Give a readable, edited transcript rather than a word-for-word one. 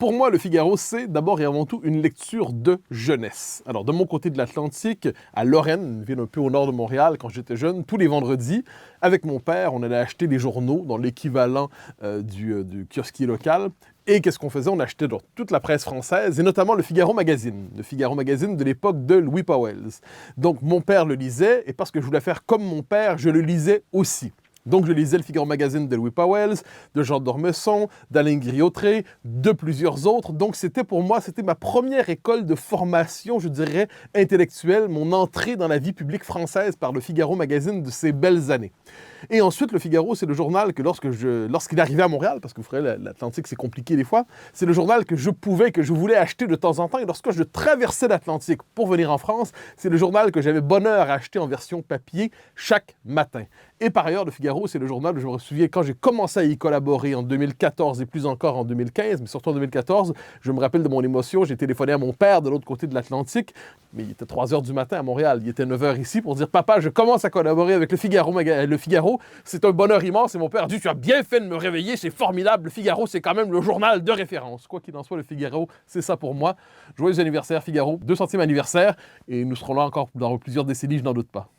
Pour moi, Le Figaro, c'est d'abord et avant tout une lecture de jeunesse. Alors, de mon côté de l'Atlantique, à Lorraine, une ville un peu au nord de Montréal, quand j'étais jeune, tous les vendredis, avec mon père, on allait acheter des journaux dans l'équivalent du kiosquier local. Et qu'est-ce qu'on faisait? On achetait genre, toute la presse française, et notamment le Figaro Magazine. Le Figaro Magazine de l'époque de Louis Pauwels. Donc, mon père le lisait, et parce que je voulais faire comme mon père, je le lisais aussi. Donc, je lisais le Figaro Magazine de Louis Pauwels, de Jean d'Ormesson, d'Alain Griottré, de plusieurs autres. Donc, c'était pour moi, c'était ma première école de formation, je dirais, intellectuelle, mon entrée dans la vie publique française par le Figaro Magazine de ces belles années. Et ensuite, Le Figaro, c'est le journal que lorsqu'il arrivait à Montréal, parce que vous ferez l'Atlantique, c'est compliqué des fois, c'est le journal que je voulais acheter de temps en temps. Et lorsque je traversais l'Atlantique pour venir en France, c'est le journal que j'avais bonheur à acheter en version papier chaque matin. Et par ailleurs, Le Figaro, c'est le journal, je me souviens, quand j'ai commencé à y collaborer en 2014 et plus encore en 2015, mais surtout en 2014, je me rappelle de mon émotion, j'ai téléphoné à mon père de l'autre côté de l'Atlantique, mais il était 3 heures du matin à Montréal, il était 9 heures ici, pour dire « Papa, je commence à collaborer avec Le Figaro, c'est un bonheur immense. » Et mon père a dit « Tu as bien fait de me réveiller, c'est formidable, Le Figaro, c'est quand même le journal de référence. » Quoi qu'il en soit, Le Figaro, c'est ça pour moi. Joyeux anniversaire, Figaro, 200e anniversaire, et nous serons là encore dans plusieurs décennies, je n'en doute pas.